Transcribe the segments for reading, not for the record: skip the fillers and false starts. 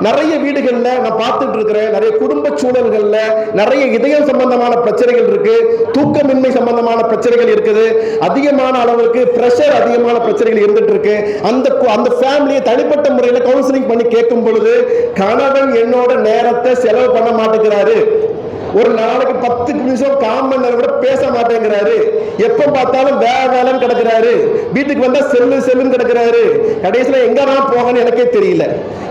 நிறைய வீடுகள்ல நான் பார்த்துட்டு இருக்கிறேன், நிறைய குடும்ப சூழல்கள்ல நிறைய இதயம் சம்பந்தமான பிரச்சனைகள் இருக்கு, தூக்கமின்மை சம்பந்தமான பிரச்சனைகள் இருக்குது, அதிகமான அளவுக்கு பிரஷர் அதிகமான பிரச்சனைகள் இருந்துட்டு இருக்கு. அந்த ஃபேமிலியை தனிப்பட்ட முறையில் கவுன்சிலிங் பண்ணி கேட்கும் பொழுது கணவன் என்னோட நேரத்தை செலவு பண்ண மாட்டேங்கிறாரு, ஒரு நாளைக்கு 10 நிமிஷம் காமன் நேரம் கூட பேச மாட்டேங்கிறாரு, எப்ப பார்த்தாலும் வேலைன்னு கிடக்கிறாரு, வீட்டுக்கு வந்தா செல்லுன்னு கிடக்கிறாரு, கடைசியில எங்க தான் போகணும்னு எனக்கே தெரியல.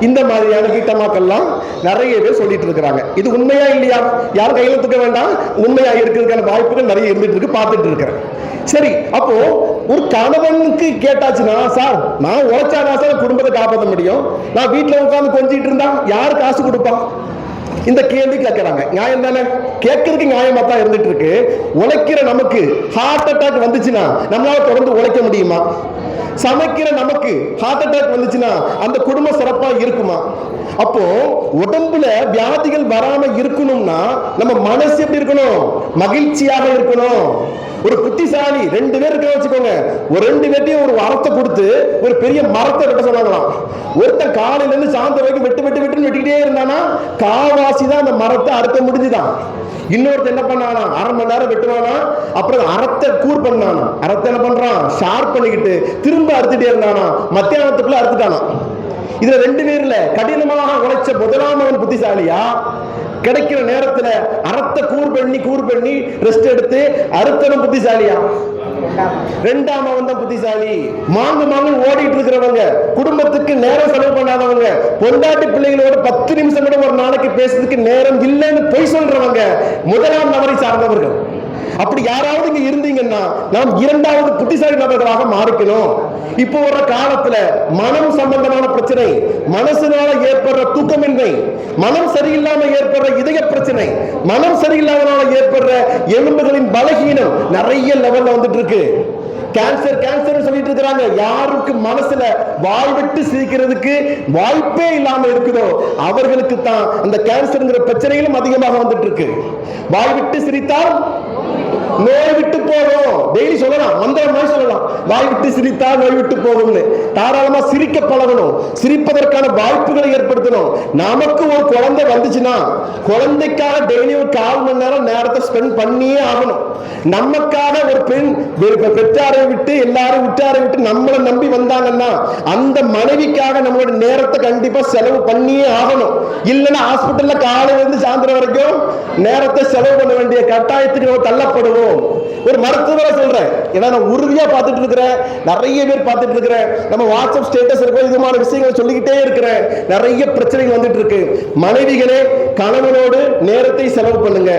இந்த மாதிரியான கீட்டமாக்கெல்லாம் நிறைய பேர் சொல்லிட்டு இருக்கிறாங்க. இது உண்மையா இல்லையா? யாரும் கையில தூக்க வேண்டாம், உண்மையா இருக்கிறதுக்கான வாய்ப்புகள் நிறைய இருந்துட்டு இருக்கு, பார்த்துட்டு இருக்கிறேன். சரி, அப்போ ஒரு கணவனுக்கு கேட்டாச்சுன்னா, சார் நான் உழைச்சாதான் சார் குடும்பத்தை காப்பாற்ற முடியும், நான் வீட்டுல உட்காந்து கொஞ்சிட்டு இருந்தா யாரு காசு கொடுப்பான்? இந்த கேள்வி கேட்கிறாங்க. நியாயம் தானே? கேட்கறதுக்கு நியாயமா தான் இருந்துட்டு இருக்கு. உழைக்கிற நமக்கு ஹார்ட் அட்டாக் வந்துச்சுன்னா நம்மளால தொடர்ந்து உழைக்க முடியுமா? சமைக்கிற நமக்கு ஹார்ட் அட்டாக் வந்துச்சுன்னா அந்த குடும்பம் சிறப்பா இருக்குமா? அப்போ உடம்புல வியாதிகள் வராம இருக்கணும்னா நம்ம மனசு எப்படி இருக்கணும்? மகிழ்ச்சியாக இருக்கணும். ஒரு புத்திசாலி 2 பேர் இருக்க வச்சுக்கோங்க, ஒரு 2 பேர்ட்டையும் ஒரு அறத்தை கொடுத்து ஒரு பெரிய மரத்தை வெட்ட சொன்னாங்களாம். ஒருத்தன் காலையில இருந்து சாயந்தரம் வரைக்கும் வெட்டிக்கிட்டே இருந்தானா காவாசி தான் அந்த மரத்தை அறுக்க முடிஞ்சுதான். இன்னொருத்த என்ன பண்ணானா, 1/2 மணி நேரம் வெட்டுவானா, அப்புறம் அறத்தை கூர் பண்ணானா, அறத்தை என்ன பண்றான் ஷார்ப் பண்ணிக்கிட்டு திரும்ப அறுத்துட்டே இருந்தானா, மத்தியானத்துக்குள்ள அறுத்துட்டானா. இதுல 2 பேர்ல கடினமாக உழைச்ச முதலாமவன் புத்திசாலியா, கிடைக்கிற நேரத்துல அறத்தை கூர் பண்ணி ரெஸ்ட் எடுத்து அறுத்தனும் புத்திசாலியா? 2ஆம் அவன் தான் புத்திசாலி. மாங்கு ஓடிட்டு இருக்கிறவங்க, குடும்பத்துக்கு நேரம் செலவு பண்ணாதவங்க, பொண்டாட்டி பிள்ளைகளோட 10 நிமிஷம் கூட ஒரு நாளைக்கு பேசுறதுக்கு நேரம் இல்லைன்னு பொய் சொல்றவங்க 1ஆம் நபரை சார்ந்தவர்கள். அப்படி யாராவது இங்க இருந்தீங்கன்னா நாம் 2வது புத்திசாலி நபர்களாக மாறிக்கணும். இப்போ வர காலத்துல மனம் சம்பந்தமான பிரச்சனை, மனசுனால ஏற்படுற தூக்கமின்மை, மனம் சரியில்லாம ஏற்படுற இதய பிரச்சனை, மனம் சரியில்லாம ஏற்படுற எலும்புகளின் பலகீனம் நிறைய லெவல்ல வந்துட்டு இருக்கு. கேன்சர் சொல்லிட்டு இருக்காங்க. யாருக்கு மனசுல வாய் விட்டு சிரிக்கிறதுக்கு வாய்ப்பே இல்லாம இருக்குதோ அவர்களுக்கு தான் அந்த கேன்சர்ங்கிற பிரச்சனைகளும் அதிகமாக வந்துட்டு இருக்கு. வாய் விட்டு சிரித்தால் நோய் விட்டு போகும். டெய்லி சொல்லலாம், மந்திரமாய் சொல்லலாம், வாய் விட்டு சிரித்தா நோய் விட்டு போகும்னு. தாராளமா சிரிக்க பழகணும், சிரிப்பதற்கான வாய்ப்புகளை ஏற்படுத்தணும். நமக்கு ஒரு குழந்தை வந்துச்சுன்னா குழந்தைக்காக டெய்லி ஒரு 1/4 மணி நேரம் நேரத்தை ஸ்பெண்ட் பண்ணியே ஆகணும். நமக்காக ஒரு பெண் பெற்றாரை விட்டு எல்லாரும் விட்டாரை விட்டு நம்மளை நம்பி வந்தாங்கன்னா அந்த மனைவிக்காக நம்மளோட நேரத்தை கண்டிப்பா செலவு பண்ணியே ஆகணும். இல்லைன்னா ஹாஸ்பிட்டல்ல காலையில இருந்து சாயந்தரம் வரைக்கும் நேரத்தை செலவு பண்ண வேண்டிய கட்டாயத்துக்கு நம்ம தள்ளப்படுவோம். ஒரு மருத்துவரை சொல்றேன், ஏன்னா நான் உறுதியா பார்த்துட்டு இருக்கிறேன், நிறைய பேர் பார்த்துட்டு இருக்கிறேன், நம்ம வாட்ஸ்அப் ஸ்டேட்டஸ் இருக்கிற இதுமான விஷயங்களை சொல்லிக்கிட்டே இருக்கிறேன். நிறைய பிரச்சனைகள் வந்துட்டு இருக்கு. மனைவிகளே கணவனோடு நேரத்தை செலவு பண்ணுங்க,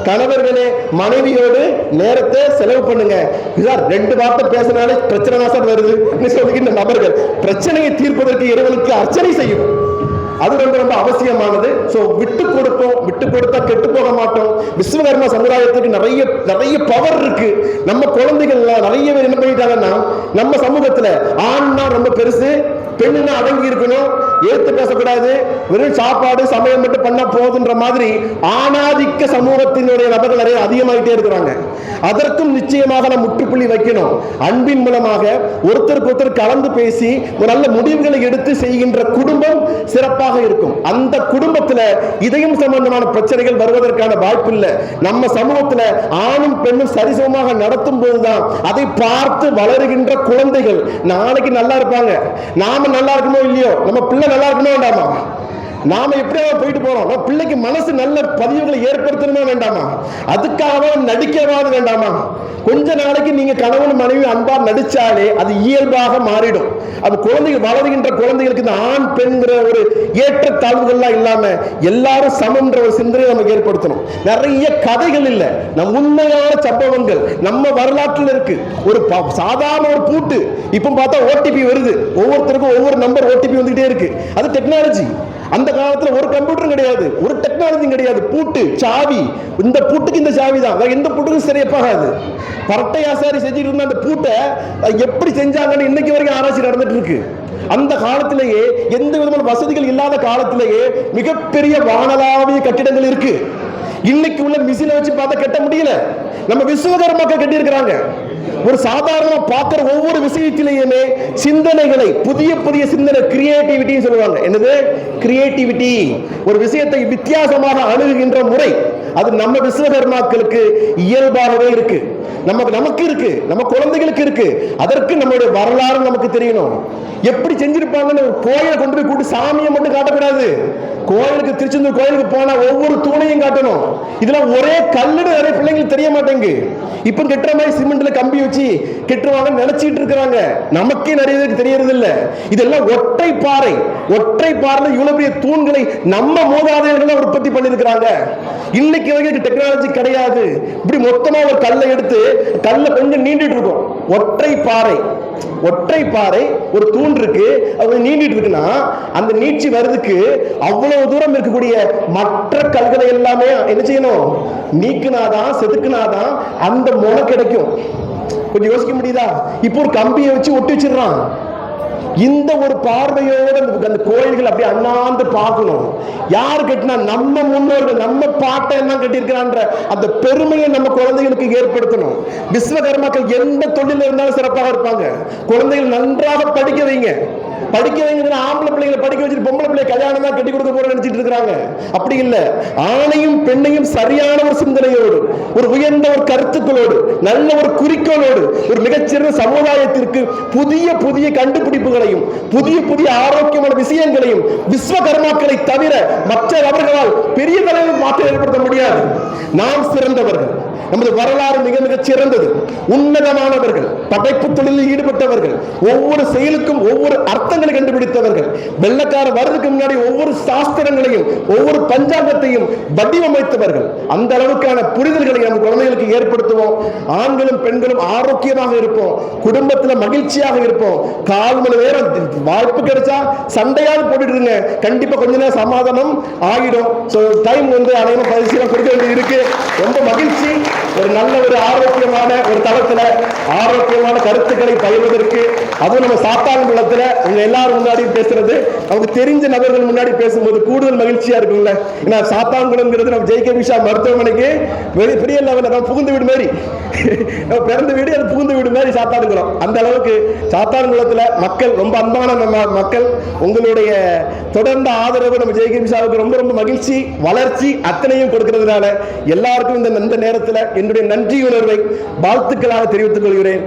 கணவர்களே மனைவியோடு நேரத்தை செலவு பண்ணுங்க. இதுதான் 2 வார்த்தை பேசினாலே பிரச்சனை தான் வருது சொல்லுகின்ற நபர்கள் பிரச்சனையை தீர்ப்பதற்கு இறைவனுக்கு அர்ச்சனை செய்யும். அது ரொம்ப அவசியமானது. விட்டு கொடுப்போம், விட்டு கொடுத்தா கெட்டு போக மாட்டோம். விஸ்வகர்மா சமுதாயத்துக்கு நிறைய பவர் இருக்கு. நம்ம குழந்தைகள் நிறைய பேர் என்ன பண்ணிட்டாங்கன்னா, நம்ம சமூகத்துல ஆண்னா ரொம்ப பெருசு, பெண்ணுன்னா அடங்கி இருக்கணும், ஏத்து பேசக்கூடாது, வெறும் சாப்பாடு சமையல் மட்டும் பண்ண போதுன்ற மாதிரி ஆணாதிக்க சமூகத்தினுடைய நபர்கள் நிறைய அதிகமாகிட்டே இருக்கிறாங்க. அதற்கும் நிச்சயமாக நம்ம முற்றுப்புள்ளி வைக்கணும். அன்பின் மூலமாக ஒருத்தருக்கு ஒருத்தர் கலந்து பேசி ஒரு நல்ல முடிவுகளை எடுத்து செய்கின்ற குடும்பம் சிறப்பாக இருக்கும். அந்த குடும்பத்துல இதயம் சம்பந்தமான பிரச்சனைகள் வருவதற்கான வாய்ப்பு இல்லை. நம்ம சமூகத்துல ஆணும் பெண்ணும் சரிசமமாக நடத்தும் போதுதான் அதை பார்த்து வளருகின்ற குழந்தைகள் நாளைக்கு நல்லா இருப்பாங்க. நாம நல்லா இருக்கணும் இல்லையோ, நம்ம பிள்ளை நல்லா இருக்கணும் வேண்டாமா? நாம எப்படியா போயிட்டு போறோம், நம்ம பிள்ளைக்கு மனசு நல்ல பதிவுகளை ஏற்படுத்தணுமா வேண்டாமா? அதுக்காக நடிக்கவாது வேண்டாமா? கொஞ்ச நாளைக்கு நீங்க கணவன் மனைவி அன்பா நடிச்சாலே அது இயல்பாக மாறிடும். அது குழந்தைகள் வளர்கின்ற குழந்தைகளுக்கு இந்த ஆண் பெண்கிற ஒரு ஏற்ற தாழ்வுகள்லாம் இல்லாம எல்லாரும் சமன்ற ஒரு சிந்தனை நமக்கு ஏற்படுத்தணும். நிறைய கதைகள் இல்ல, நம் உண்மையான சம்பவங்கள் நம்ம வரலாற்றில் இருக்கு. ஒரு சாதாரண ஒரு பூட்டு இப்ப பார்த்தா ஓடிபி வருது, ஒவ்வொருத்தருக்கும் ஒவ்வொரு நம்பர் ஓடிபி வந்துகிட்டே இருக்கு. அது டெக்னாலஜி. அந்த காலத்துல ஒரு கம்ப்யூட்டரும் கிடையாது, ஒரு டெக்னாலஜியும் கிடையாது. பூட்டு சாவி, இந்த பூட்டுக்கு இந்த சாவி தான், எந்த பூட்டுக்கும் சரியப்பாகாது. பரட்டை ஆசாரி செஞ்சுட்டு இருந்த அந்த பூட்டை எப்படி செஞ்சாங்கன்னு இன்னைக்கு வரைக்கும் ஆராய்ச்சி நடந்துட்டு இருக்கு. அந்த காலத்திலேயே எந்த விதமான வசதிகள் இல்லாத காலத்திலேயே மிகப்பெரிய வானளாவிய கட்டிடங்கள் இருக்கு. இன்னைக்கு உள்ள மிஷினை வச்சு பார்த்தா கட்ட முடியல. நம்ம விஸ்வகர்மாக்கள் கட்டி இருக்கிறாங்க. ஒரு சாதாரண பார்க்கிற ஒவ்வொரு விஷயத்திலேயுமே சிந்தனைகளை புதிய புதிய சிந்தனை கிரியேட்டிவிட்டி சொல்லுவாங்க. என்னது கிரியேட்டிவிட்டி? ஒரு விஷயத்தை வித்தியாசமாக அணுகுகின்ற முறை அது நம்ம விஸ்வகர்மாக்களுக்கு இயல்பாகவே இருக்கு. நமக்கு இருக்கு, நம்ம குழந்தைகளுக்கு இருக்கு. அதற்கு நம்மளுடைய வரலாறு நமக்கு தெரியணும். எப்படி செஞ்சிருப்பாங்கன்னு கோயிலை கொண்டு போய் கூட்டி சாமியை மட்டும் காட்டக்கூடாது. கோயிலுக்கு, திருச்செந்தூர் கோயிலுக்கு போனா ஒவ்வொரு தூணையும் காட்டணும். இதெல்லாம் ஒரே கல்லுன்னு நிறைய பிள்ளைங்களுக்கு தெரிய மாட்டேங்குது. இப்ப கெட்டுற மாதிரி சிமெண்ட்ல கம்பி வச்சு கெட்டுவாங்க நினைச்சிட்டு இருக்கிறாங்க. நமக்கே நிறைய பேருக்கு தெரியறது இல்ல. இதெல்லாம் ஒற்றை பாறை. ஒற்றை பாறையில் இவ்வளவு பெரிய தூண்களை நம்ம மூதாதையர்கள் உற்பத்தி பண்ணிருக்கிறாங்க. இன்னைக்கு வரைக்கும் டெக்னாலஜி கிடையாது. இப்படி மொத்தமா ஒரு கல்லை எடுத்து கல்லை கொஞ்சம் நீண்டிட்டு இருக்கும். ஒற்றை பாறை, ஒற்றை பாறை ஒரு தூண் இருக்கு, அது நீண்டிட்டு இருக்குன்னா அந்த நீட்சி வர்றதுக்கு அவ்வளவு தூரம் இருக்கக்கூடிய மற்ற கல்களை எல்லாமே என்ன செய்யணும்? நீக்குனாதான், செதுக்குனாதான் அந்த முனை கிடைக்கும். கொஞ்சம் யோசிக்க முடியுதா? இப்போ ஒரு கம்பியை வச்சு ஒட்டி வச்சிடறான். இந்த ஒரு பார்வையோட அந்த கோயில்கள் அப்படி அண்ணாந்து பார்க்கணும். யார் கட்டினா? நம்ம முன்னோர்கள், நம்ம பாட்டை என்ன கட்டியிருக்கிறான்ற அந்த பெருமையை நம்ம குழந்தைகளுக்கு ஏற்படுத்தணும். விஸ்வகர்மாக்கள் எந்த தொழில் இருந்தாலும் சிறப்பாக இருப்பாங்க. குழந்தைகள் நன்றாக படிக்க வைங்க. படிக்க வைங்க. ஆம்பளை பிள்ளைகளை படிக்க வச்சுட்டு பொம்பளை பிள்ளை கல்யாணம் தான் கட்டி கொடுக்க போற நினைச்சிட்டு இருக்காங்க. அப்படி இல்ல. ஆணையும் பெண்ணையும் சரியான ஒரு சிந்தனையோடு, ஒரு உயர்ந்த ஒரு கருத்துக்களோடு, நல்ல ஒரு குறிக்கோளோடு, ஒரு மிகச்சிறந்த சமுதாயத்திற்கு புதிய புதிய கண்டுபிடிப்புகளையும் புதிய புதிய ஆரோக்கியமான விஷயங்களையும் விஸ்வகர்மாக்களை தவிர மற்ற அவர்களால் பெரிய தலைவர் மாற்றம் ஏற்படுத்த முடியாது. நாம் சிறந்தவர்கள். நமது வரலாறு மிக மிக சிறந்தது. உன்னதமானவர்கள், படைப்பு தொழிலில் ஈடுபட்டவர்கள், ஒவ்வொரு செயலுக்கும் ஒவ்வொரு அர்த்தங்களை கண்டுபிடித்தவர்கள், வெள்ளக்கார வருவதற்கு முன்னாடி ஒவ்வொரு சாஸ்திரங்களையும் ஒவ்வொரு பஞ்சாங்கத்தையும் வடிவமைத்தவர்கள். அந்த அளவுக்கான புரிதல்களை நம்ம குழந்தைகளுக்கு ஏற்படுத்துவோம். ஆண்களும் பெண்களும் ஆரோக்கியமாக இருப்போம், குடும்பத்தில் மகிழ்ச்சியாக இருப்போம். 4 மணி நேரம் வாய்ப்பு கிடைச்சா சண்டையாவது போட்டுட்டு கண்டிப்பா கொஞ்ச நேரம் சமாதானம் ஆகிடும். டைம் அனைவரும் பரிசீலனை கொடுக்க வேண்டியது இருக்கு. ரொம்ப மகிழ்ச்சி. ஒரு நல்ல ஒரு ஆரோக்கியமான ஒரு தளத்துல ஆரோக்கியமான கருத்துக்களை பகிர்வதற்கு, அதுவும் நம்ம சாத்தான்குளத்துல உங்க எல்லாரும் முன்னாடி பேசுறது, நமக்கு தெரிஞ்ச நபர்கள் முன்னாடி பேசும்போது கூடுதல் மகிழ்ச்சியா இருக்கும்ல. ஏன்னா சாத்தான்குளம்ங்கிறது நம்ம ஜெய்கே மருத்துவமனைக்கு பெரிய லெவலில் தான் புகுந்து வீடு மாதிரி, பிறந்த வீடு அது புகுந்து வீடு மாதிரி சாத்தான்குளம். அந்த அளவுக்கு சாத்தான்குளத்துல மக்கள் ரொம்ப அன்பான மக்கள். உங்களுடைய தொடர்ந்த ஆதரவு நம்ம ஜெய்கே ரொம்ப ரொம்ப மகிழ்ச்சி, வளர்ச்சி அத்தனையும் கொடுக்கிறதுனால எல்லாருக்கும் இந்த நேரத்தில் என்னுடைய நன்றி உணர்வை வாழ்த்துக்களாக தெரிவித்துக் கொள்கிறேன்.